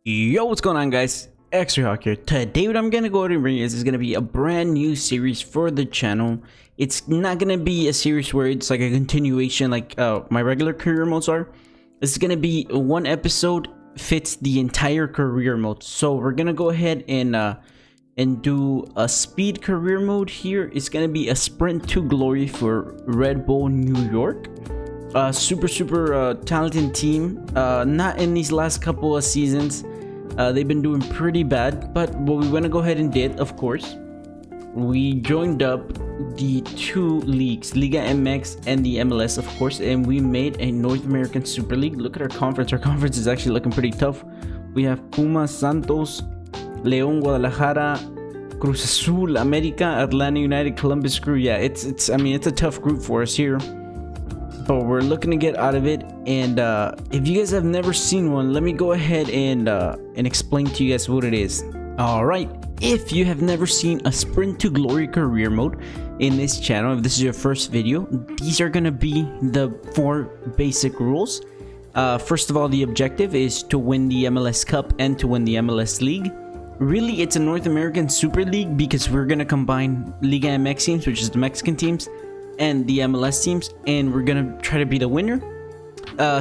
Yo, what's going on, guys? Extra Hawk here. Today what I'm gonna go ahead and bring is gonna be a brand new series for the channel. It's not gonna be a series where it's like a continuation like my regular career modes are. This is gonna be one episode fits the entire career mode. So we're gonna go ahead and do a speed career mode here. It's gonna be a sprint to glory for Red Bull New York. Super talented team. Not in these last couple of seasons. They've been doing pretty bad, but what we want to go ahead and did, of course, we joined up the two leagues, Liga MX and the MLS, of course, and we made a North American Superleague. Look at our conference. Our conference is actually looking pretty tough. We have Puma, Santos, León, Guadalajara, Cruz Azul, America, Atlanta United, Columbus Crew. Yeah, it's a tough group for us here, but we're looking to get out of it. And if you guys have never seen one, let me go ahead and explain to you guys what it is. All right, if you have never seen a sprint to glory career mode in this channel, if this is your first video, these are gonna be the 4 basic rules. First of all, the objective is to win the MLS Cup and to win the MLS League. Really, it's a North American Super League because we're gonna combine Liga MX teams, which is the Mexican teams, and the MLS teams, and we're gonna try to be the winner.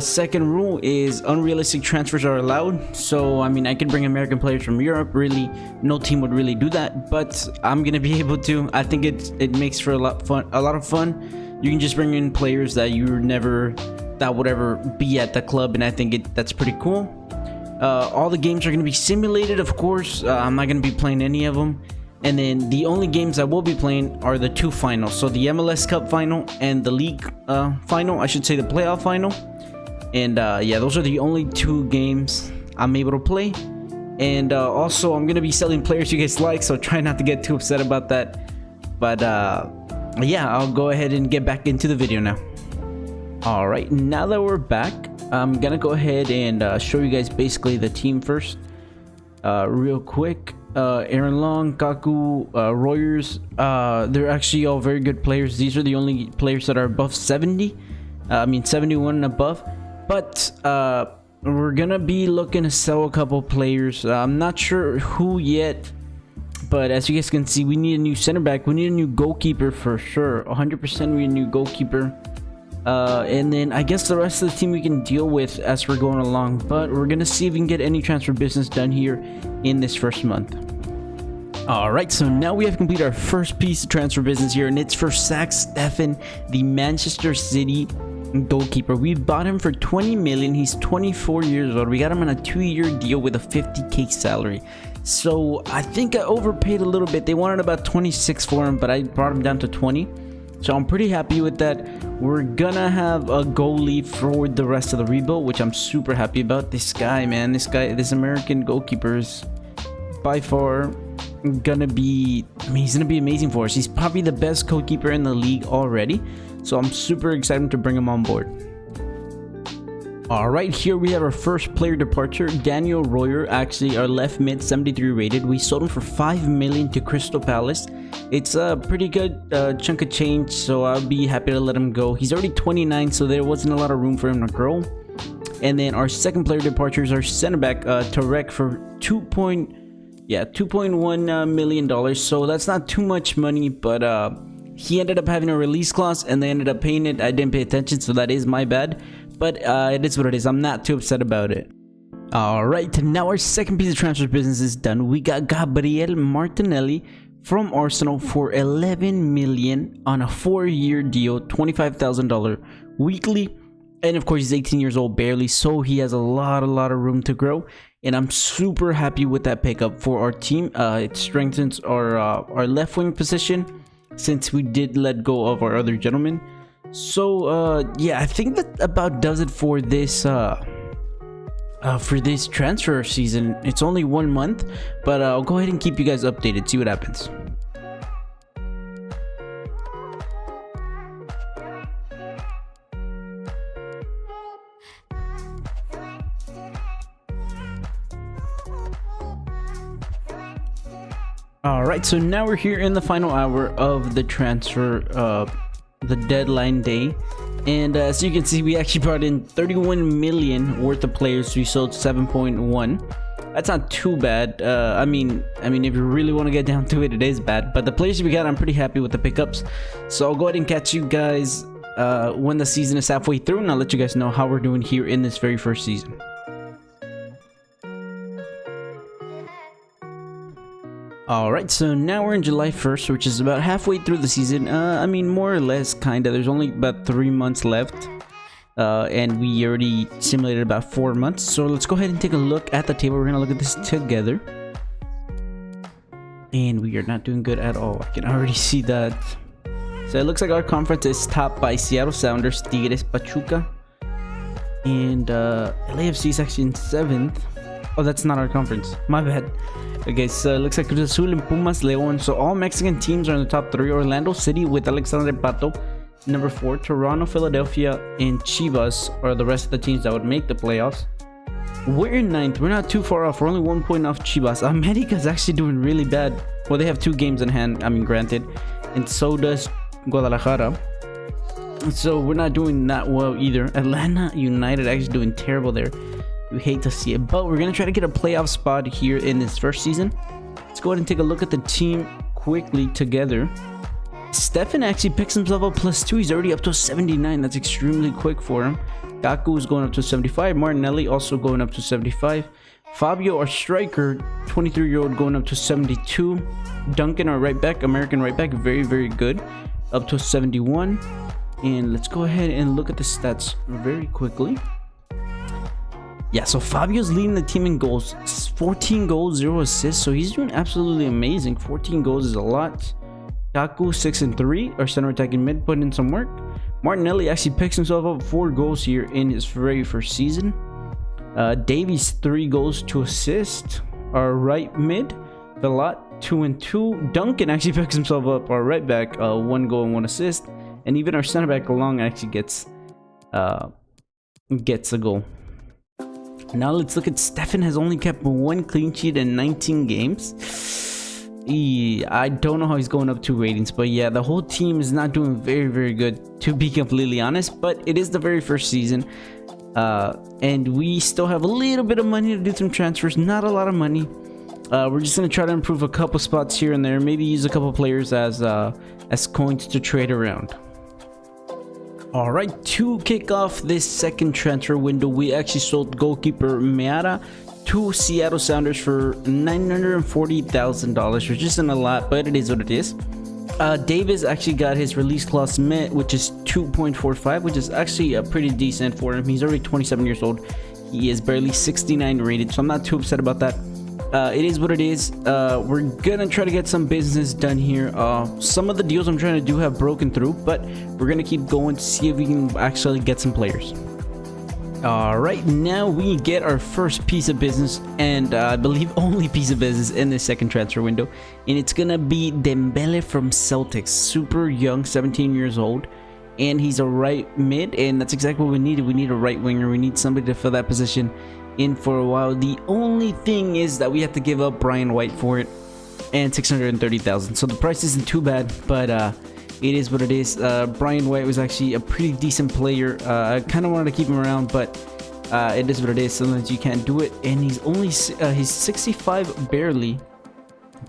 Second rule is unrealistic transfers are allowed. So I mean, I could bring American players from Europe. Really, no team would really do that, but I'm gonna be able to. I think it makes for a lot of fun. You can just bring in players that would ever be at the club, and I think that's pretty cool. All the games are gonna be simulated, of course. I'm not gonna be playing any of them. And then the only games I will be playing are the 2 finals. So the MLS Cup final and the league final, I should say the playoff final. And yeah, those are the only 2 games I'm able to play. And also, I'm going to be selling players you guys like, so try not to get too upset about that. But yeah, I'll go ahead and get back into the video now. Alright, now that we're back, I'm going to go ahead and show you guys basically the team first. Real quick. Aaron Long, Kaku, Royers, they're actually all very good players. These are the only players that are above 70. 71 and above. But we're gonna be looking to sell a couple players. I'm not sure who yet, but as you guys can see, we need a new center back. We need a new goalkeeper for sure. 100% we need a new goalkeeper. And then I guess the rest of the team we can deal with as we're going along, but we're gonna see if we can get any transfer business done here in this first month. Alright, so now we have completed our first piece of transfer business here, and it's for Zach Steffen, the Manchester City goalkeeper. We bought him for 20 million. He's 24 years old. We got him on a 2-year deal with a 50K salary. So I think I overpaid a little bit. They wanted about 26 for him, but I brought him down to 20. So I'm pretty happy with that. We're gonna have a goalie for the rest of the rebuild, which I'm super happy about. This guy, man, this American goalkeeper is by far gonna be, he's gonna be amazing for us. He's probably the best goalkeeper in the league already. So I'm super excited to bring him on board. Alright, here we have our first player departure, Daniel Royer, actually our left mid, 73 rated. We sold him for 5 million to Crystal Palace. It's a pretty good chunk of change, so I'll be happy to let him go. He's already 29, so there wasn't a lot of room for him to grow. And then our second player departure is our center back, Tarek, for $2.1 million. So that's not too much money, but he ended up having a release clause and they ended up paying it. I didn't pay attention, so that is my bad. But it is what it is. I'm not too upset about it. Alright, now our second piece of transfer business is done. We got Gabriel Martinelli from Arsenal for 11 million on a 4-year deal, $25,000 weekly. And of course, he's 18 years old barely, so he has a lot of room to grow. And I'm super happy with that pickup for our team. It strengthens our left wing position, since we did let go of our other gentleman. So yeah, I think that about does it for this transfer season. It's only 1 month, but I'll go ahead and keep you guys updated, see what happens. Alright, so now we're here in the final hour of the transfer, the deadline day. And as you can see, we actually brought in 31 million worth of players. We sold 7.1. That's not too bad. I mean, if you really want to get down to it, it is bad. But the players we got, I'm pretty happy with the pickups. So I'll go ahead and catch you guys when the season is halfway through, and I'll let you guys know how we're doing here in this very first season. Alright, so now we're in July 1st, which is about halfway through the season. I mean, more or less, kinda. There's only about 3 months left. And we already simulated about 4 months. So let's go ahead and take a look at the table. We're gonna look at this together. And we are not doing good at all. I can already see that. So it looks like our conference is topped by Seattle Sounders, Tigres, Pachuca. And LAFC is actually in 7th. Oh, that's not our conference. My bad. Okay, so it looks like Cruz Azul and Pumas, León. So all Mexican teams are in the top 3. Orlando City with Alexander Pato, number 4. Toronto, Philadelphia, and Chivas are the rest of the teams that would make the playoffs. We're in 9th. We're not too far off. We're only 1 point off Chivas. America's actually doing really bad. Well, they have 2 games in hand. I mean, granted. And so does Guadalajara. So we're not doing that well either. Atlanta United actually doing terrible there. We hate to see it, but we're gonna try to get a playoff spot here in this first season. Let's go ahead and take a look at the team quickly together. Stefan actually picks himself up +2. He's already up to 79. That's extremely quick for him. Kaku is going up to 75. Martinelli also going up to 75. Fabio, our striker, 23-year-old, going up to 72. Duncan, our right back, American right back, very, very good, up to 71. And let's go ahead and look at the stats very quickly. Yeah, so Fabio's leading the team in goals. 14 goals, 0 assists. So he's doing absolutely amazing. 14 goals is a lot. Kaku 6 and 3. Our center attacking mid putting in some work. Martinelli actually picks himself up 4 goals here in his very first season. Davies 3 goals, 2 assists. Our right mid, Velat 2 and 2. Duncan actually picks himself up. Our right back, 1 goal and 1 assist. And even our center back Long actually gets a goal. Now let's look at Stefan. Has only kept 1 clean sheet in 19 games. I don't know how he's going up 2 ratings, but yeah, the whole team is not doing very, very good, to be completely honest. But it is the very first season, and we still have a little bit of money to do some transfers. Not a lot of money. We're just gonna try to improve a couple spots here and there. Maybe use a couple players as coins to trade around. Alright, to kick off this second transfer window, we actually sold goalkeeper Meara to Seattle Sounders for $940,000, which isn't a lot, but it is what it is. Davis actually got his release clause met, which is 2.45, which is actually pretty decent for him. He's already 27 years old. He is barely 69 rated, so I'm not too upset about that. It is what it is. We're gonna try to get some business done here. Some of the deals I'm trying to do have broken through, but we're gonna keep going to see if we can actually get some players. Alright, now we get our first piece of business, and I believe only piece of business in this second transfer window, and it's gonna be Dembele from Celtics. Super young, 17 years old, and he's a right mid, and that's exactly what we needed. We need a right winger. We need somebody to fill that position in for a while. The only thing is that we have to give up Brian White for it, and 630,000. So the price isn't too bad, but it is what it is. Brian White was actually a pretty decent player. I kind of wanted to keep him around, but it is what it is. Sometimes you can't do it. And he's only he's 65 barely,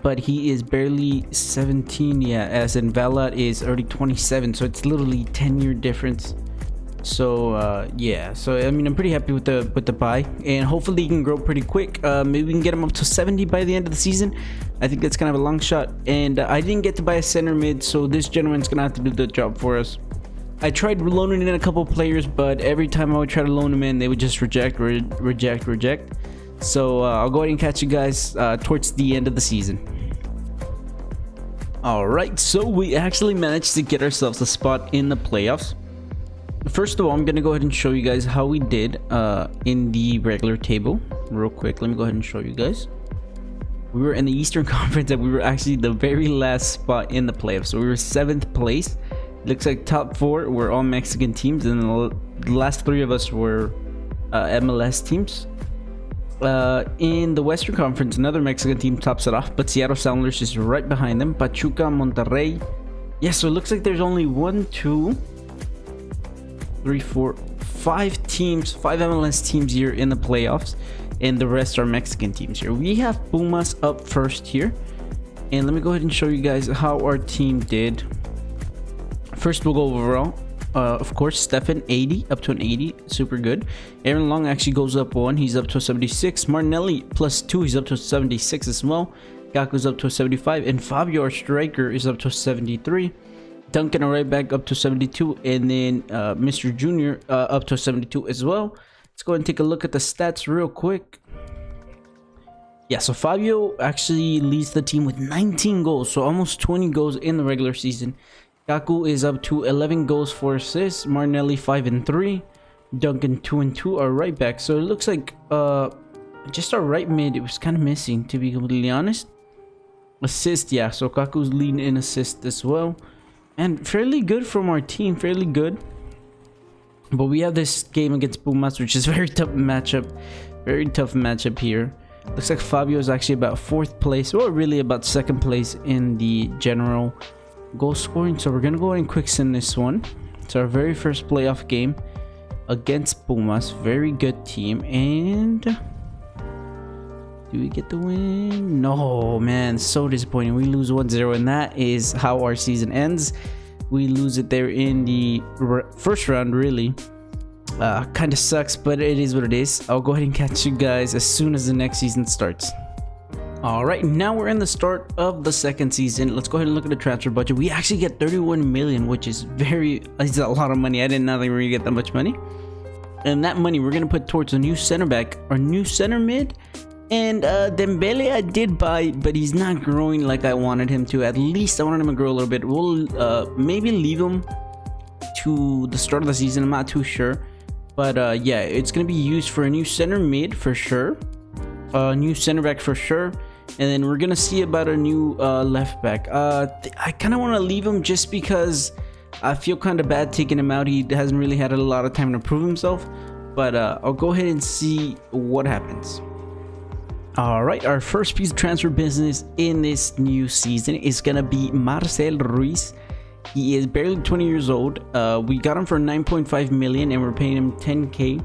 but he is barely 17. Yeah, as in Velat is already 27. So it's literally 10-year difference. So yeah, so I mean, I'm pretty happy with the buy, and hopefully he can grow pretty quick. Maybe we can get him up to 70 by the end of the season. I think that's kind of a long shot, and I didn't get to buy a center mid, so this gentleman's gonna have to do the job for us. I tried loaning in a couple players, but every time I would try to loan them in, they would just reject. So I'll go ahead and catch you guys towards the end of the season. Alright, so we actually managed to get ourselves a spot in the playoffs. First of all, I'm going to go ahead and show you guys how we did in the regular table real quick. Let me go ahead and show you guys. We were in the Eastern Conference, and we were actually the very last spot in the playoffs. So we were 7th place. Looks like top 4 were all Mexican teams, and the last 3 of us were MLS teams. In the Western Conference, another Mexican team tops it off, but Seattle Sounders is right behind them. Pachuca, Monterrey. Yeah, so it looks like there's only 1, 2, 3, 4, 5 teams, 5 MLS teams here in the playoffs. and the rest are Mexican teams here. We have Pumas up first here, and let me go ahead and show you guys how our team did. First, we'll go overall. Of course, Stefan 80, up to an 80, super good. Aaron Long actually goes up 1, he's up to a 76. Martinelli plus 2, he's up to a 76 as well. Gaku's up to a 75, and Fabio, our striker, is up to a 73. Duncan, our right back, up to 72, and then Mr. Junior up to a 72 as well. Let's go ahead and take a look at the stats real quick. Yeah, so Fabio actually leads the team with 19 goals, so almost 20 goals in the regular season. Gaku is up to 11 goals, 4 assists. Martinelli 5 and 3. Duncan 2 and 2, our right back. So it looks like just our right mid, it was kind of missing, to be completely honest. Assist, yeah, so Kaku's leading in assist as well, and fairly good from our team, fairly good. But we have this game against Pumas, which is very tough matchup, here. Looks like Fabio is actually about 4th place, or really about 2nd place in the general goal scoring. So we're gonna go ahead and quick send this one. It's our very first playoff game against Pumas, very good team. And do we get the win? No, man, so disappointing. We lose 1-0, and that is how our season ends. We lose it there in the first round, really. Kind of sucks, but it is what it is. I'll go ahead and catch you guys as soon as the next season starts. All right, now we're in the start of the second season. Let's go ahead and look at the transfer budget. We actually get 31 million, which is it's a lot of money. I didn't know that we were gonna get that much money. And that money we're gonna put towards a new center back, our new center mid. And Dembele I did buy, but he's not growing like I wanted him to. At least I wanted him to grow a little bit. We'll maybe leave him to the start of the season. I'm not too sure. But yeah, it's going to be used for a new center mid for sure. New center back for sure. And then we're going to see about a new left back. I kind of want to leave him just because I feel kind of bad taking him out. He hasn't really had a lot of time to prove himself. But I'll go ahead and see what happens. Alright, our first piece of transfer business in this new season is going to be Marcel Ruiz. He is barely 20 years old. We got him for 9.5 million and we're paying him 10k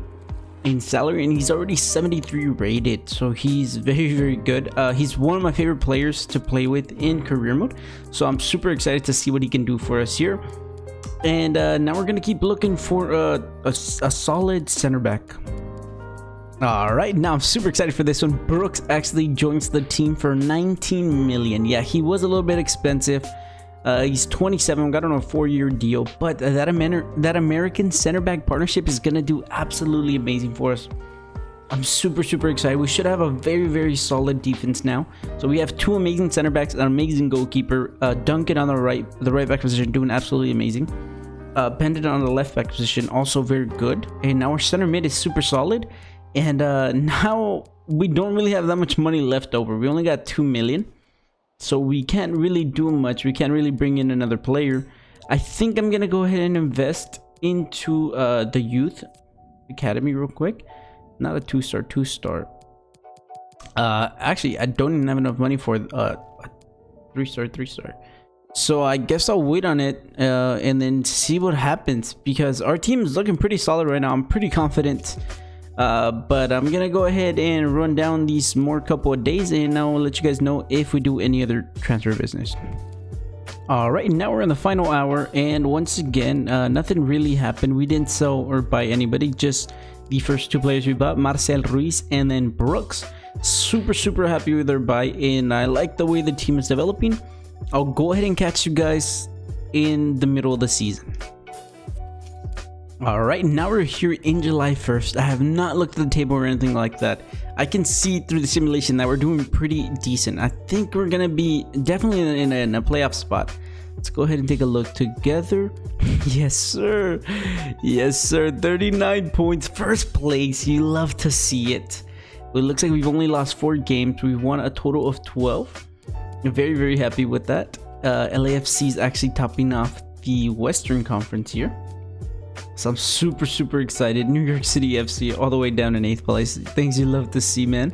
in salary, and he's already 73 rated, so he's very, very good. He's one of my favorite players to play with in career mode, so I'm super excited to see what he can do for us here. And now we're going to keep looking for a solid center back. All right, now I'm super excited for this one. Brooks actually joins the team for 19 million. Yeah, he was a little bit expensive. He's 27, got on a 4-year deal, but that American center back partnership is gonna do absolutely amazing for us. I'm super excited. We should have a very, very solid defense now. So we have 2 amazing center backs, an amazing goalkeeper. Duncan on the right back position, doing absolutely amazing. Pendant on the left back position, also very good. And now our center mid is super solid. And now we don't really have that much money left over. We only got 2 million. So we can't really do much. We can't really bring in another player. I think I'm going to go ahead and invest into the youth academy real quick. Not a 2-star, 2-star. Actually, I don't even have enough money for a 3-star, 3-star. So I guess I'll wait on it and then see what happens, because our team is looking pretty solid right now. I'm pretty confident. But I'm gonna go ahead and run down these more couple of days, and I'll let you guys know if we do any other transfer business. All right, now we're in the final hour, and once again, nothing really happened. We didn't sell or buy anybody, just the first 2 players we bought, Marcel Ruiz and then Brooks. Super happy with their buy, and I like the way the team is developing. I'll go ahead and catch you guys in the middle of the season. All right, now we're here in July 1st. I have not looked at the table or anything like that. I can see through the simulation that we're doing pretty decent. I think we're gonna be definitely in a playoff spot. Let's go ahead and take a look together. Yes, sir. Yes, sir. 39 points, first place. You love to see it. It looks like we've only lost 4 games. We've won a total of 12. I'm very happy with that. LAFC is actually topping off the Western Conference here. So I'm super excited. New York City FC all the way down in 8th place. Things you love to see, man.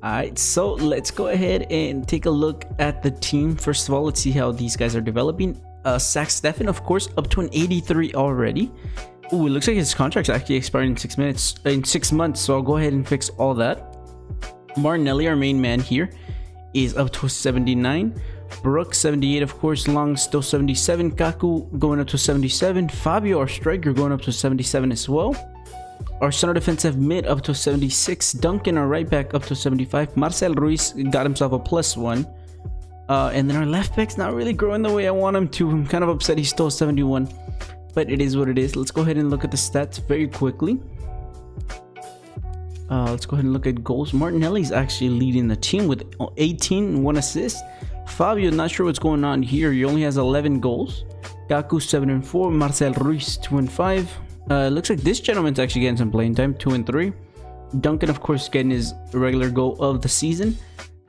Alright, so let's go ahead and take a look at the team. First of all, let's see how these guys are developing. Zach Steffen, of course, up to an 83 already. Ooh, it looks like his contract's actually expiring in 6 months. So I'll go ahead and fix all that. Martinelli, our main man here, is up to 79. Brooks 78, of course. Long still 77. Kaku going up to 77. Fabio, our striker, going up to 77 as well. Our center defensive mid up to 76. Duncan, our right back, up to 75. Marcel Ruiz got himself a +1. And then our left back's not really growing the way I want him to. I'm kind of upset he's still 71, but it is what it is. Let's go ahead and look at the stats very quickly. Let's go ahead and look at goals. Martinelli's actually leading the team with 18, 1 assist. Fabio, not sure what's going on here. He only has 11 goals. Kaku 7 and 4. Marcel Ruiz 2 and 5. Looks like this gentleman's actually getting some playing time, 2 and 3. Duncan, of course, getting his regular goal of the season.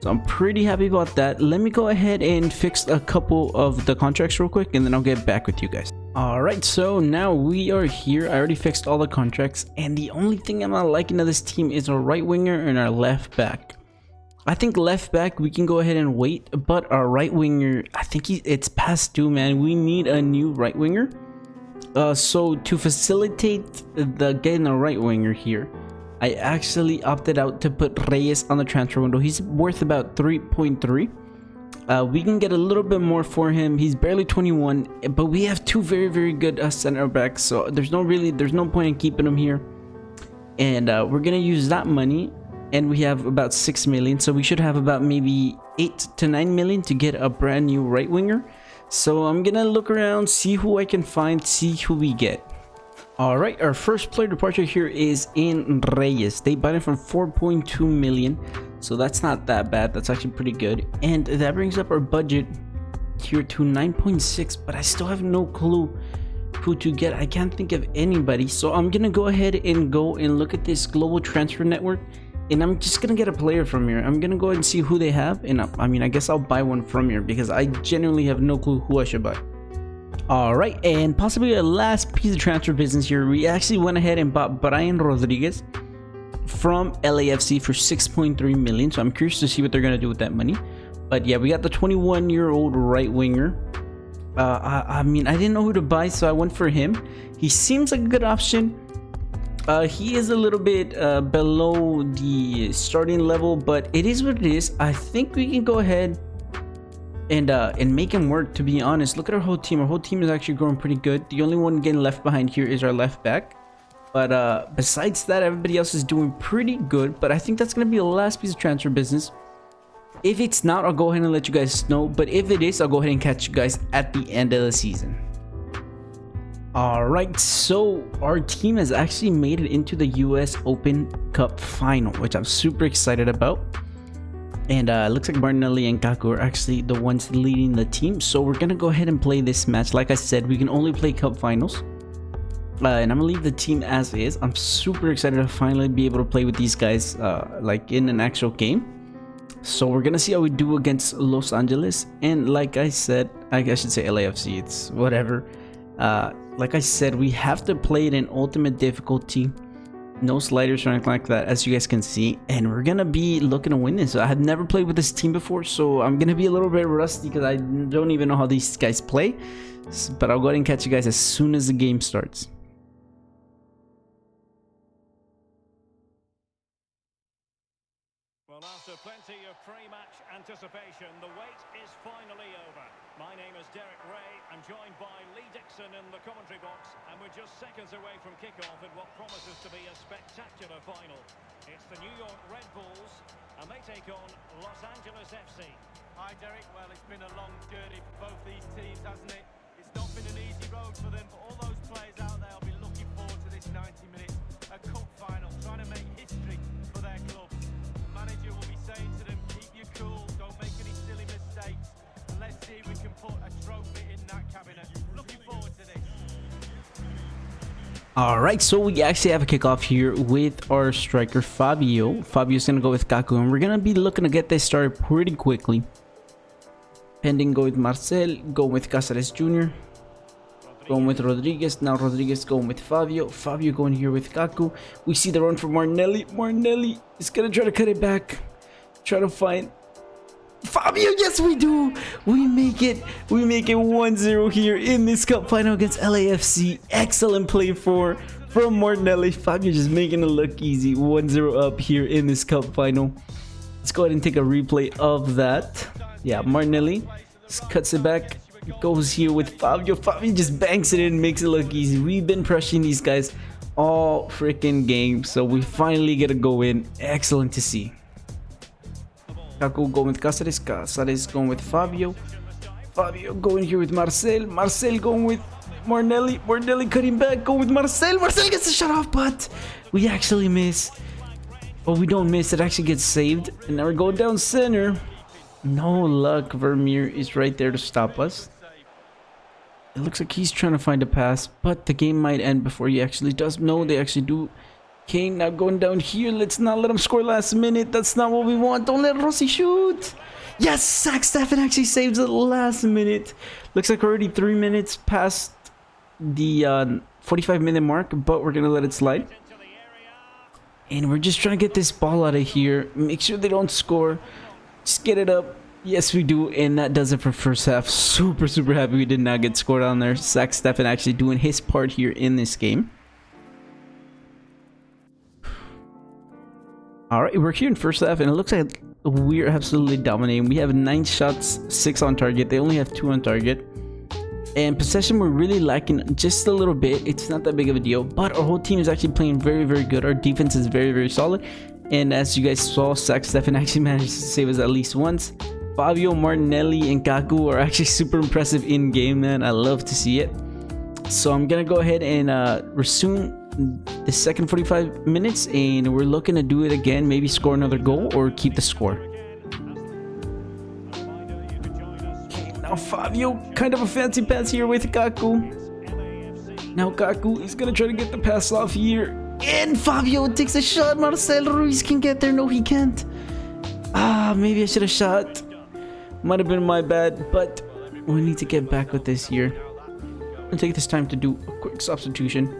So I'm pretty happy about that. Let me go ahead and fix a couple of the contracts real quick, and then I'll get back with you guys. Alright, so now we are here. I already fixed all the contracts, and the only thing I'm not liking of this team is our right winger and our left back. I think left back we can go ahead and wait, but our right winger, I think it's past due, man. We need a new right winger. So to facilitate the getting a right winger here, I actually opted out to put Reyes on the transfer window. He's worth about 3.3. We can get a little bit more for him. He's barely 21, but we have two very good center backs, so there's no point in keeping him here. And we're gonna use that money, and we have about 6 million, so we should have about maybe 8 to 9 million to get a brand new right winger. So I'm gonna look around, see who I can find, see who we get. Alright, our first player departure here is in Reyes. They bought him for 4.2 million, so that's not that bad. That's actually pretty good. And that brings up our budget here to 9.6, but I still have no clue who to get. I can't think of anybody, so I'm gonna go ahead and look at this global transfer network, and I'm just gonna get a player from here. I'm gonna go ahead and see who they have, and I mean, I guess I'll buy one from here because I genuinely have no clue who I should buy. Alright, and possibly a last piece of transfer business here. We actually went ahead and bought Brian Rodriguez from LAFC for 6.3 million. So I'm curious to see what they're going to do with that money. But yeah, we got the 21-year-old right winger. I mean, I didn't know who to buy, so I went for him. He seems like a good option. He is a little bit below the starting level, but it is what it is. I think we can go ahead and make him work, to be honest. Look at our whole team. Our whole team is actually growing pretty good. The only one getting left behind here is our left back, but besides that, everybody else is doing pretty good. But I think that's gonna be the last piece of transfer business. If it's not, I'll go ahead and let you guys know, but if it is, I'll go ahead and catch you guys at the end of the season. Alright, so our team has actually made it into the US Open Cup final, which I'm super excited about. And it looks like Martinelli and Kaku are actually the ones leading the team. So we're going to go ahead and play this match. Like I said, we can only play cup finals. And I'm going to leave the team as is. I'm super excited to finally be able to play with these guys like in an actual game. So we're going to see how we do against Los Angeles. And like I said, I should say LAFC. It's whatever. Like I said, we have to play it in ultimate difficulty. No sliders or anything like that, as you guys can see, and we're gonna be looking to win this. I have never played with this team before, so I'm gonna be a little bit rusty because I don't even know how these guys play, but I'll go ahead and catch you guys as soon as the game starts. Well, after plenty of pre-match anticipation, the wait is finally over. My name is Derek Ray. I'm joined by Lee Dixon in the commentary box, and we're just seconds away from kickoff in what promises to be a spectacular final. It's the New York Red Bulls, and they take on Los Angeles FC. Hi, Derek. Well, it's been a long journey for both these teams, hasn't it? It's not been an easy road for them, but all those players out there will be looking forward to this 90 minutes, a cup final, trying to make history for their clubs. The manager will be saying to them, keep your cool, don't make any silly mistakes. Let's see if we can put a trophy in that cabinet. Looking forward to this. Alright, so we actually have a kickoff here with our striker Fabio. Fabio's gonna go with Kaku, and we're gonna be looking to get this started pretty quickly. Pending go with Marcel, go with Cáceres Jr., going with Rodriguez. Now Rodriguez going with Fabio. Fabio going here with Kaku. We see the run from Martinelli. Martinelli is gonna try to cut it back. Try to find Fabio. Yes, we do. We make it 1-0 here in this cup final against LAFC. Excellent play from Martinelli. Fabio just making it look easy. 1-0 up here in this cup final. Let's go ahead and take a replay of that. Yeah, Martinelli just cuts it back. Goes here with Fabio. Fabio just banks it in, makes it look easy. We've been pressuring these guys all freaking game, so we finally get a go in. Excellent to see. Kaku going with Cáceres. Cáceres going with Fabio. Fabio going here with Marcel. Marcel going with Martinelli. Martinelli cutting back. Go with Marcel. Marcel gets the shot off, but we actually miss. But we don't miss. It actually gets saved. And now we're going down center. No luck. Vermeer is right there to stop us. It looks like he's trying to find a pass, but the game might end before he actually does. No, they actually do. Kane now going down here. Let's not let him score last minute. That's not what we want. Don't let Rossi shoot. Yes, Sackstaffen actually saves it last minute. Looks like already 3 minutes past the 45-minute mark, but we're going to let it slide. And we're just trying to get this ball out of here. Make sure they don't score. Just get it up. Yes, we do, and that does it for first half. Super happy we did not get scored on there. Sackstaffen actually doing his part here in this game. Alright, we're here in first half, and it looks like we're absolutely dominating. We have 9 shots, 6 on target. They only have 2 on target. And possession, we're really lacking just a little bit. It's not that big of a deal, but our whole team is actually playing very good. Our defense is very solid. And as you guys saw, Sackstaffen actually managed to save us at least once. Fabio, Martinelli, and Kaku are actually super impressive in game, man. I love to see it. So I'm gonna go ahead and resume the second 45 minutes, and we're looking to do it again. Maybe score another goal or keep the score. Okay, now Fabio, kind of a fancy pass here with Kaku. Now Kaku is gonna try to get the pass off here, and Fabio takes a shot. Marcel Ruiz can get there. No, he can't. Maybe I should have shot. Might have been my bad, but we need to get back with this here. I'm gonna take this time to do a quick substitution.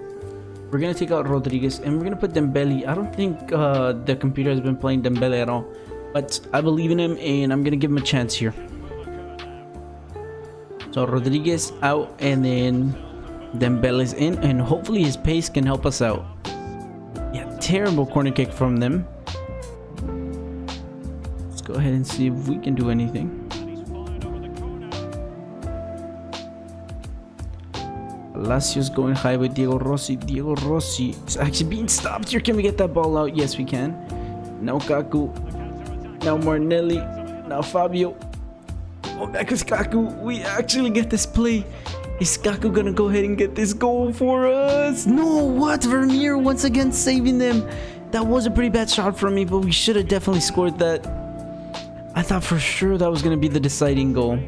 We're gonna take out Rodriguez and we're gonna put Dembele. I don't think the computer has been playing Dembele at all, but I believe in him and I'm gonna give him a chance here. So Rodriguez out, and then Dembele's in, and hopefully his pace can help us out. Yeah, terrible corner kick from them. Let's go ahead and see if we can do anything. Lazio's going high with Diego Rossi. Diego Rossi is actually being stopped here. Can we get that ball out? Yes, we can. Now Kaku. Now Martinelli. Now Fabio. Oh, back with Kaku. We actually get this play. Is Kaku gonna go ahead and get this goal for us? No, what? Vermeer once again saving them. That was a pretty bad shot from me, but we should have definitely scored that. I thought for sure that was gonna be the deciding goal.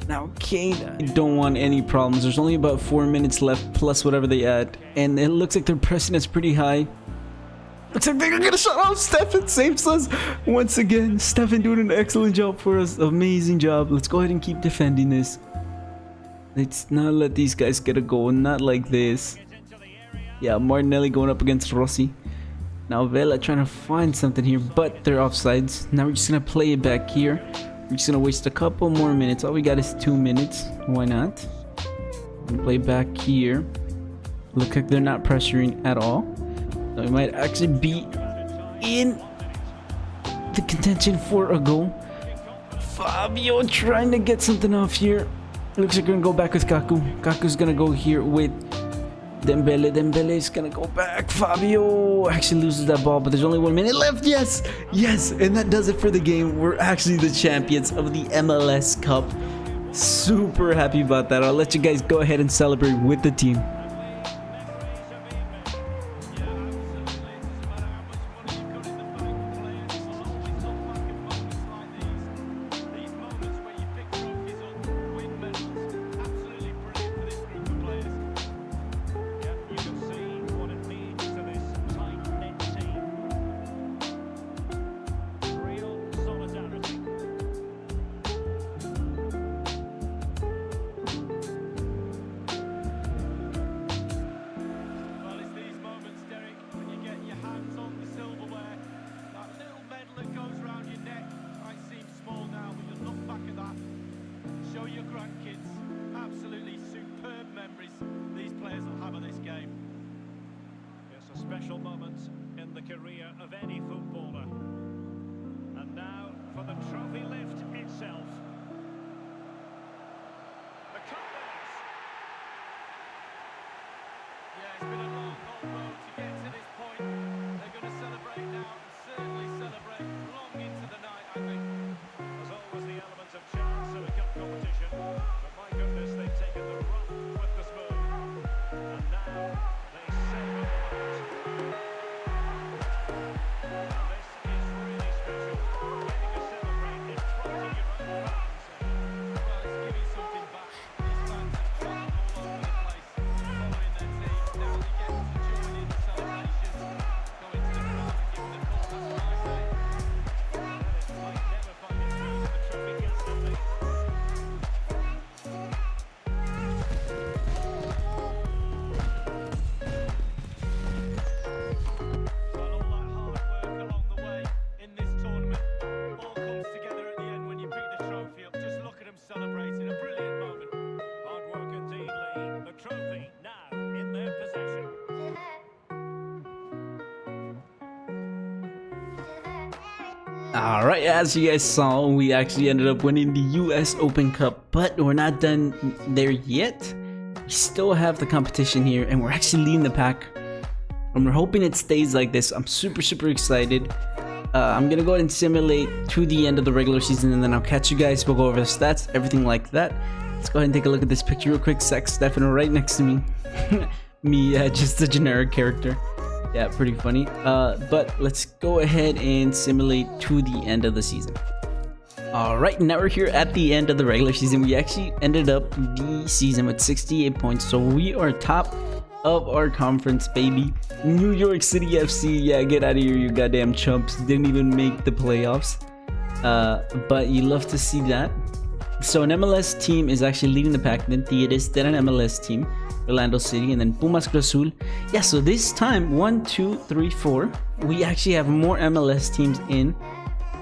Now Kane, I don't want any problems. There's only about 4 minutes left plus whatever they add, and it looks like they're pressing us pretty high. Looks like they're gonna get a shot off. Steffen saves us once again. Steffen doing an excellent job for us. Amazing job. Let's go ahead and keep defending this. Let's not let these guys get a goal. Not like this. Yeah, Martinelli going up against Rossi. Now Vela trying to find something here, but they're offsides. Now we're just gonna play it back here. We're just gonna waste a couple more minutes. All we got is 2 minutes. Why not? We play back here. Look like they're not pressuring at all. So we might actually be in the contention for a goal. Fabio trying to get something off here. Looks like we're gonna go back with Kaku. Kaku's gonna go here with Dembele. Dembele's gonna go back. Fabio actually loses that ball, but there's only 1 minute left. Yes, yes, and that does it for the game. We're actually the champions of the MLS Cup. Super happy about that. I'll let you guys go ahead and celebrate with the team. Special moments in the career of any footballer. And for the trophy lift itself. The cup winners. Yeah, it's been a long, long road to get to this point. They're going to celebrate now and certainly celebrate long into the night, I think. There's always the element of chance in a cup competition, but my goodness, they've taken the rough with the smooth. And now they savor the moment. And this is really special, getting to celebrate in front of your own fans. Well, it's giving something back. These fans have travelled all over the place, following their team. Now they get to join in the celebrations, go into the crowd and give them the call. That's what I say. And it might never find its way to the trophy cabinet. Well, all that hard work along the way in this tournament all comes together at the end when you pick the trophy up. Just look at them celebrating. A brilliant moment. Hard work indeed, Lee. The trophy now in their possession. All right, as you guys saw, we actually ended up winning the US Open Cup, but we're not done there yet. We still have the competition here, and we're actually leading the pack. And we're hoping it stays like this. I'm super excited. I'm gonna go ahead and simulate to the end of the regular season, and then I'll catch you guys. We'll go over the stats, everything like that. Let's go ahead and take a look at this picture real quick. Sex Stefano right next to me. Me, just a generic character. Yeah, pretty funny. But let's go ahead and simulate to the end of the season. Alright, now we're here at the end of the regular season. We actually ended up the season with 68 points, so we are top of our conference, baby. New York City FC, yeah, get out of here, you goddamn chumps. Didn't even make the playoffs. But you love to see that. So an MLS team is actually leading the pack, then Tigres, then an MLS team, Orlando City, and then Pumas Cruz Azul. Yeah, so this time 1, 2, 3, 4. We actually have more MLS teams in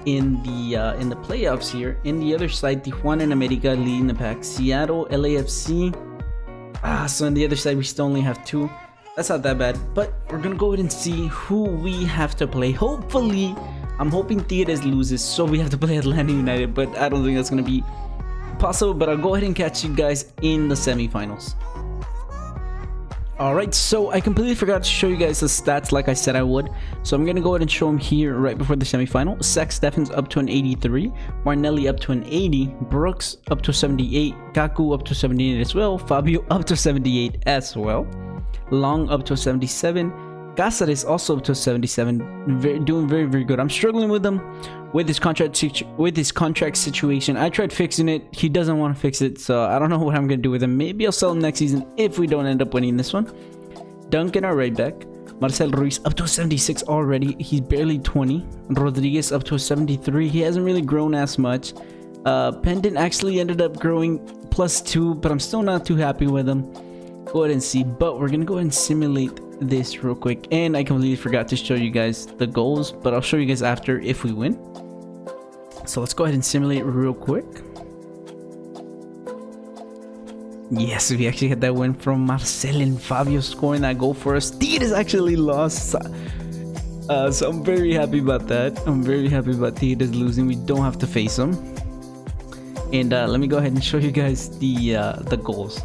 the playoffs here. In the other side, Tijuana and America leading the pack. Seattle, LAFC. So on the other side we still only have 2. That's not that bad. But we're gonna go ahead and see who we have to play. Hopefully, I'm hoping Tigres loses, so we have to play Atlanta United. But I don't think that's gonna be possible. But I'll go ahead and catch you guys in the semifinals. Alright, so I completely forgot to show you guys the stats like I said I would. So I'm going to go ahead and show them here right before the semifinal. Sex Steffens up to an 83. Marnelli up to an 80. Brooks up to 78. Kaku up to 78 as well. Fabio up to 78 as well. Long up to 77. Cáceres also up to 77. Doing very good. I'm struggling with them with his contract situation. I tried fixing it. He doesn't want to fix it, so I don't know what I'm gonna do with him. Maybe I'll sell him next season if we don't end up winning this one. Duncan, our right back. Marcel Ruiz up to a 76 already. He's barely 20. Rodriguez up to a 73. He hasn't really grown as much. Pendant actually ended up growing +2, but I'm still not too happy with him. Go ahead and see, but we're gonna go ahead and simulate this real quick. And I completely forgot to show you guys the goals, but I'll show you guys after if we win. So let's go ahead and simulate real quick. Yes, we actually had that win from Marcel and Fabio scoring that goal for us. Tigres actually lost, so I'm very happy about that. I'm very happy about Tigres losing. We don't have to face them. And let me go ahead and show you guys the goals.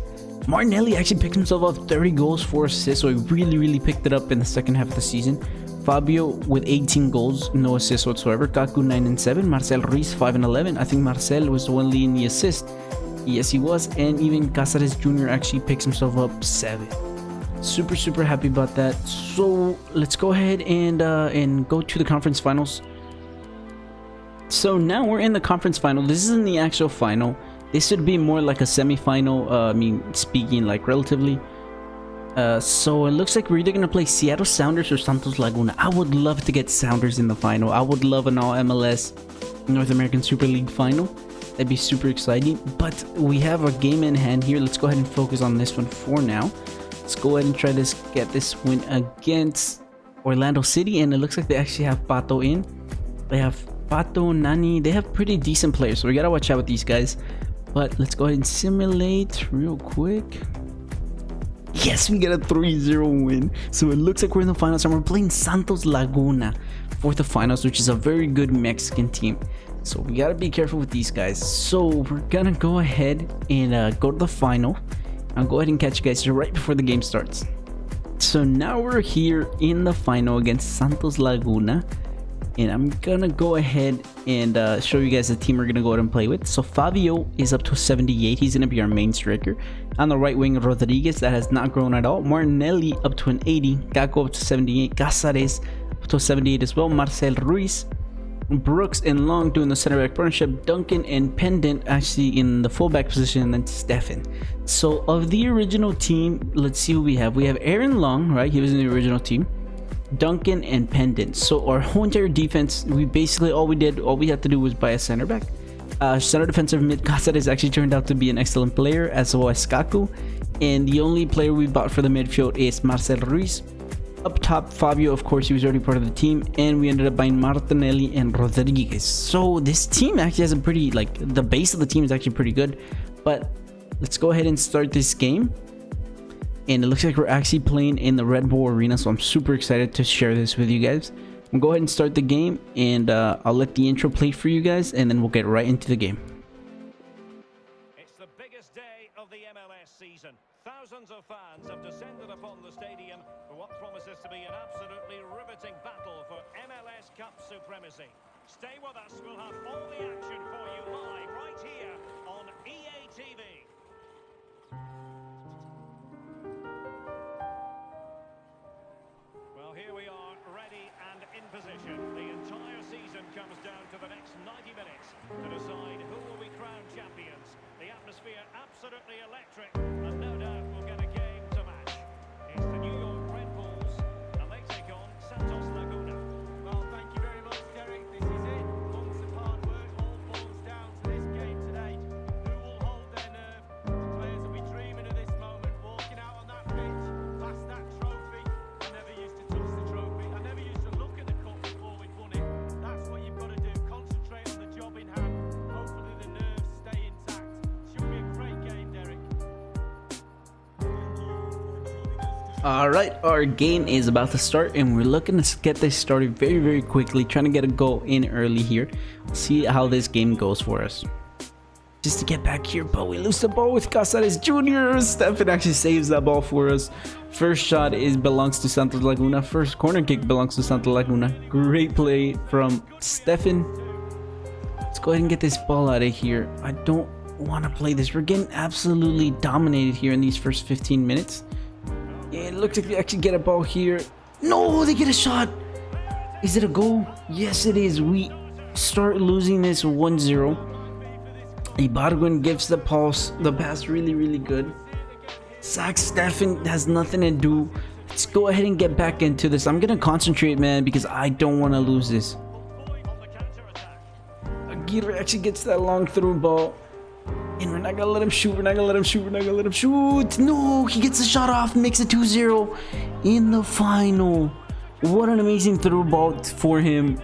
Martinelli actually picked himself up 30 goals, 4 assists, so he really picked it up in the second half of the season. Fabio with 18 goals, no assists whatsoever. Kaku 9 and 7. Marcel Ruiz 5 and 11. I think Marcel was the one leading the assist. Yes, he was. And even Cáceres Jr. actually picks himself up 7. Super happy about that. So let's go ahead and go to the conference finals. So now we're in the conference final. This isn't the actual final. This should be more like a semi-final. I mean, speaking like relatively. So it looks like we're either gonna play Seattle Sounders or Santos Laguna. I would love to get Sounders in the final. I would love an all MLS North American Superleague final. That'd be super exciting. But we have a game in hand here. Let's go ahead and focus on this one for now. Let's go ahead and try to get this win against Orlando City, and it looks like they actually have Pato in. They have Pato, Nani. They have pretty decent players, so we gotta watch out with these guys. But let's go ahead and simulate real quick. Yes, we get a 3-0 win. So it looks like we're in the finals, and we're playing Santos Laguna for the finals, which is a very good Mexican team. So we gotta be careful with these guys. So we're gonna go ahead and go to the final. I'll go ahead and catch you guys right before the game starts. So now we're here in the final against Santos Laguna, and I'm gonna go ahead and show you guys the team we're gonna go ahead and play with. So Fabio is up to 78. He's gonna be our main striker. On the right wing, Rodriguez, that has not grown at all. Martinelli up to an 80. Gago up to 78. Cáceres up to 78 as well. Marcel Ruiz, Brooks and Long doing the center back partnership. Duncan and Pendant actually in the fullback position, and then Stefan. So of the original team, let's see who we have. We have Aaron Long, right? He was in the original team. Duncan and Pendant. So our whole entire defense, we basically all we had to do was buy a center back. Center defensive mid Cáceres actually turned out to be an excellent player, as well as Kaku. And the only player we bought for the midfield is Marcel Ruiz. Up top, Fabio, of course, he was already part of the team, and we ended up buying Martinelli and Rodriguez. So this team actually has a pretty, like, the base of the team is actually pretty good. But let's go ahead and start this game. And it looks like we're actually playing in the Red Bull Arena, so I'm super excited to share this with you guys. We'll go ahead and start the game, and I'll let the intro play for you guys, and then we'll get right into the game. It's the biggest day of the MLS season. Thousands of fans have descended upon the stadium for what promises to be an absolutely riveting battle for MLS Cup supremacy. Stay with us, we'll have all the action for you live right here on EA TV. Well, here we are, ready and in position. The entire season comes down to the next 90 minutes to decide who will be crowned champions. The atmosphere absolutely electric, and no doubt we'll get a game to match. It's the New York Red Bulls, and they take on Santos Laguna. Well, thank you very much, Derek. This is it. Months of hard work all boils down to this game today. Who will hold their nerve? The players will be dreaming of this moment, walking out on that pitch, past that trophy. I never used to touch the trophy. I never used to look at the cup before we'd won it. That's what you've got to do. Concentrate on the job in hand. Hopefully the nerves stay intact. Should be a great game, Derek. Alright, our game is about to start, and we're looking to get this started very quickly, trying to get a goal in early here. See how this game goes for us. Just to get back here, but we lose the ball with Cáceres Jr. Stefan actually saves that ball for us. First shot belongs to Santos Laguna. First corner kick belongs to Santos Laguna. Great play from Stefan. Let's go ahead and get this ball out of here. I don't want to play this. We're getting absolutely dominated here in these first 15 minutes. It looks like we actually get a ball here. No, they get a shot. Is it a goal? Yes, it is. We start losing this 1-0. Ibargüen gives the pass really good. Zach Stefan has nothing to do. Let's go ahead and get back into this. I'm gonna concentrate, man, because I don't want to lose this. Aguirre actually gets that long through ball, and we're not gonna let him shoot. We're not gonna let him shoot. No, he gets the shot off, makes it 2-0 in the final. What an amazing through ball for him.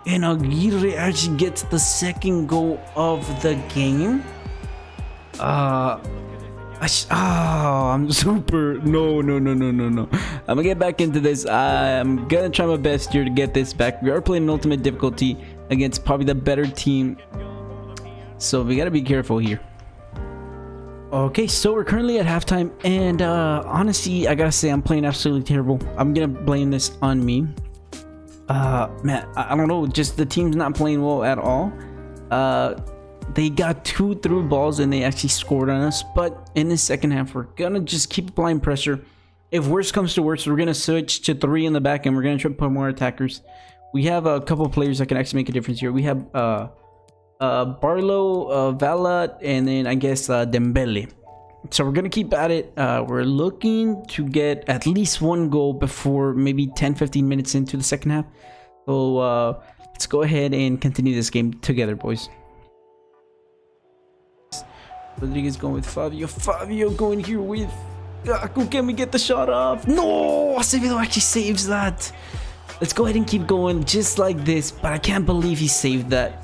And Aguirre actually gets the second goal of the game. I'm super. No. I'm gonna get back into this. I'm gonna try my best here to get this back. We are playing an ultimate difficulty against probably the better team, so we gotta be careful here. Okay, so we're currently at halftime, and honestly, I gotta say I'm playing absolutely terrible. I'm gonna blame this on me. Man, I don't know, just the team's not playing well at all. They got 2 through balls and they actually scored on us, but in the second half we're gonna just keep applying pressure. If worse comes to worse, we're gonna switch to 3 in the back, and we're gonna try to put more attackers. We have a couple of players that can actually make a difference here. We have Barlow, Vala, and then I guess Dembele. So we're gonna keep at it. We're looking to get at least 1 goal before maybe 10-15 minutes into the second half. So let's go ahead and continue this game together, boys. Rodriguez going with Fabio. Fabio going here with Gaku. Can we get the shot off? No! Acevedo actually saves that. Let's go ahead and keep going just like this, but I can't believe he saved that.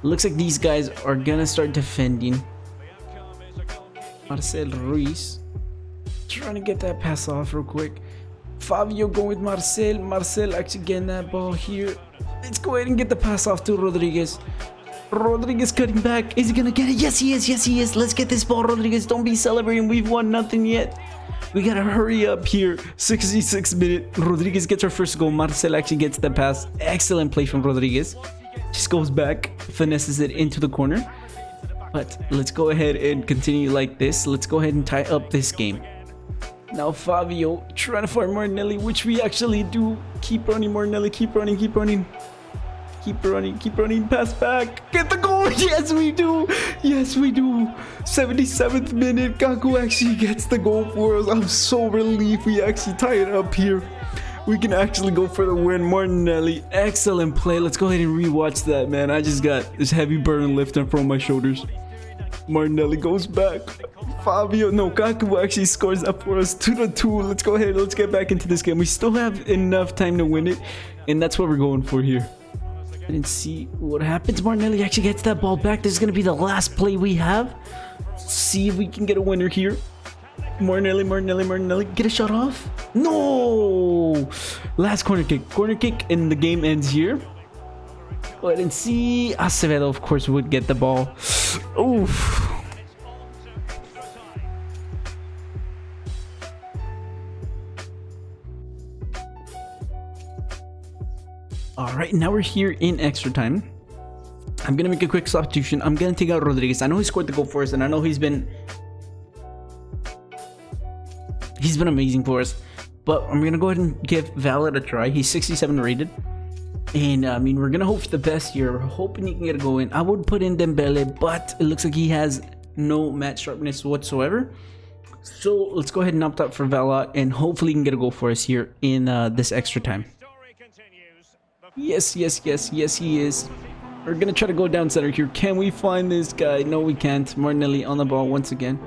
Looks like these guys are gonna start defending. Marcel Ruiz trying to get that pass off real quick. Fabio going with Marcel. Marcel actually getting that ball here. Let's go ahead and get the pass off to Rodriguez. Rodriguez cutting back. Is he gonna get it? Yes, he is. Yes, he is. Let's get this ball, Rodriguez. Don't be celebrating. We've won nothing yet. We gotta hurry up here. 66 minute. Rodriguez gets our first goal. Marcel actually gets the pass. Excellent play from Rodriguez. Just goes back, finesses it into the corner. But let's go ahead and continue like this. Let's go ahead and tie up this game. Now Fabio trying to find Martinelli, which we actually do. Keep running, Martinelli. Keep running. Keep running. Keep running. Keep running. Pass back. Get the goal. Yes, we do. Yes, we do. 77th minute. Kaku actually gets the goal for us. I'm so relieved we actually tie it up here. We can actually go for the win. Martinelli, excellent play. Let's go ahead and rewatch that, man. I just got this heavy burden lifted from my shoulders. Martinelli goes back. Kaku actually scores that for us. 2-2. Let's go ahead. Let's get back into this game. We still have enough time to win it, and that's what we're going for here. And see what happens. Martinelli actually gets that ball back. This is going to be the last play we have. See if we can get a winner here. Martinelli, get a shot off. No! Last corner kick, and the game ends here. Go ahead and see. Acevedo, of course, would get the ball. Oof. Alright, now we're here in extra time. I'm gonna make a quick substitution. I'm gonna take out Rodriguez. I know he scored the goal for us, and I know he's been amazing for us, but I'm gonna go ahead and give Valet a try. He's 67 rated, and I mean, we're gonna hope for the best here. We're hoping he can get a goal in. I would put in Dembele, but it looks like he has no match sharpness whatsoever, so let's go ahead and opt out for Valet, and hopefully he can get a goal for us here in this extra time. Yes, he is. We're gonna try to go down center here. Can we find this guy? No, we can't. Martinelli on the ball once again.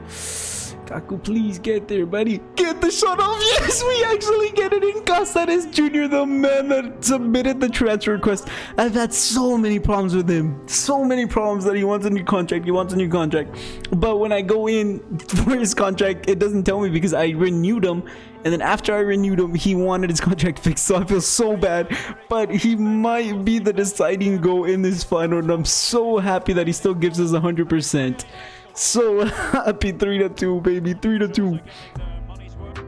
Kaku, please get there, buddy. Get the shot off. Yes, we actually get it in. Casares Jr., the man that submitted the transfer request. I've had so many problems with him. So many problems that he wants a new contract. But when I go in for his contract, it doesn't tell me because I renewed him. And then after I renewed him, he wanted his contract fixed. So I feel so bad. But he might be the deciding goal in this final. And I'm so happy that he still gives us 100%. So happy. 3-2, baby. 3-2.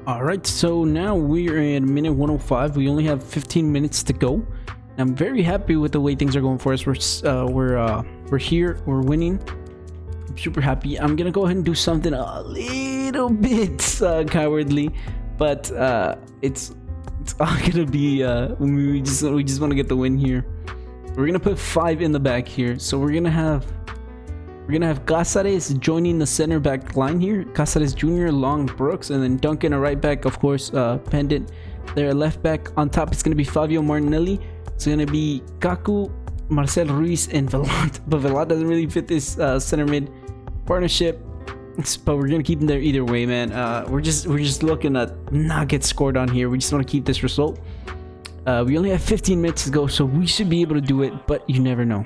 Alright, so now we're at minute 105. We only have 15 minutes to go. I'm very happy with the way things are going for us. We're here. We're winning. I'm super happy. I'm gonna go ahead and do something a little bit cowardly, but it's all gonna be we just want to get the win here. We're gonna put 5 in the back here. So we're gonna have Casares joining the center back line here. Casares Jr., Long, Brooks, and then Duncan, a right back, of course, Pendant. They're left back. On top, it's going to be Fabio Martinelli. It's going to be Kaku, Marcel Ruiz, and Velat. But Velat doesn't really fit this center mid partnership. But we're going to keep him there either way, man. We're just looking to not get scored on here. We just want to keep this result. We only have 15 minutes to go, so we should be able to do it, but you never know.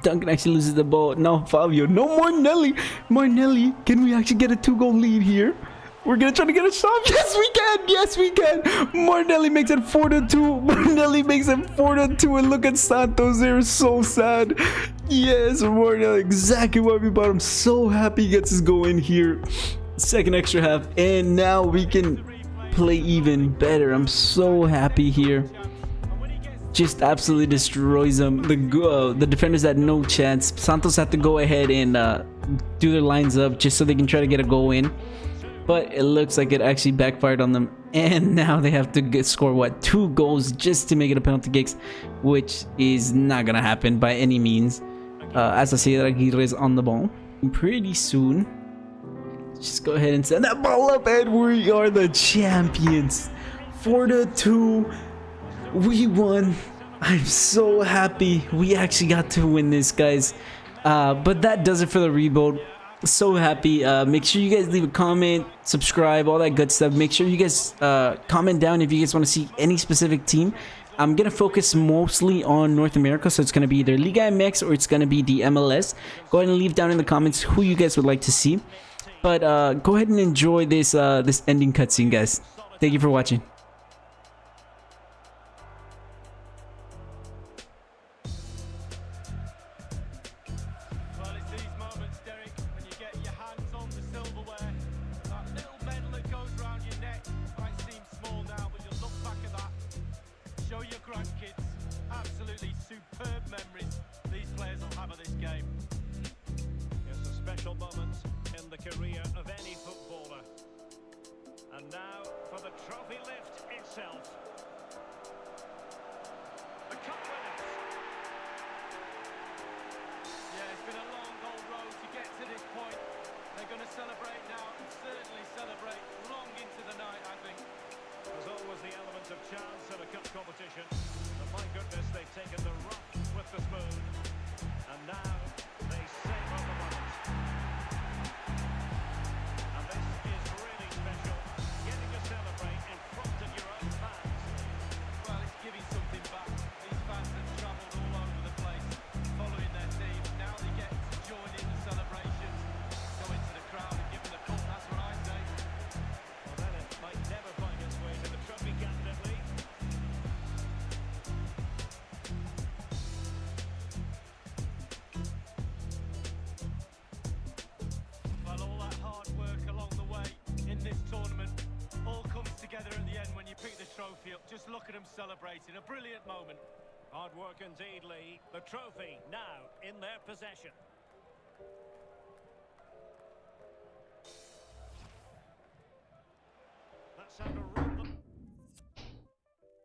Duncan actually loses the ball. No, Fabio. No, Martinelli. Martinelli, can we actually get a 2-goal lead here? We're going to try to get a shot. Yes, we can. Yes, we can. Martinelli makes it 4-2. Martinelli makes it 4-2. And look at Santos. They're so sad. Yes, Martinelli. Exactly what we bought. I'm so happy he gets his goal in here. Second extra half. And now we can play even better. I'm so happy here. Just absolutely destroys them. The defenders had no chance. Santos had to go ahead and do their lines up just so they can try to get a goal in. But it looks like it actually backfired on them. And now they have to score, what, 2 goals just to make it a penalty kicks, which is not going to happen by any means. As I say, Aguirre is on the ball. Pretty soon, just go ahead and send that ball up, and we are the champions. 4-2. We won. I'm so happy we actually got to win this, guys. But that does it for the rebuild. So happy. Make sure you guys leave a comment, subscribe, all that good stuff. Make sure you guys comment down if you guys want to see any specific team. I'm gonna focus mostly on North America, so it's gonna be either Liga MX or it's gonna be the MLS. Go ahead and leave down in the comments who you guys would like to see. But go ahead and enjoy this this ending cutscene, guys. Thank you for watching. together at the end when you pick the trophy up. Just look at them celebrating. A brilliant moment. Hard work indeed, Lee. The trophy now in their possession. That's under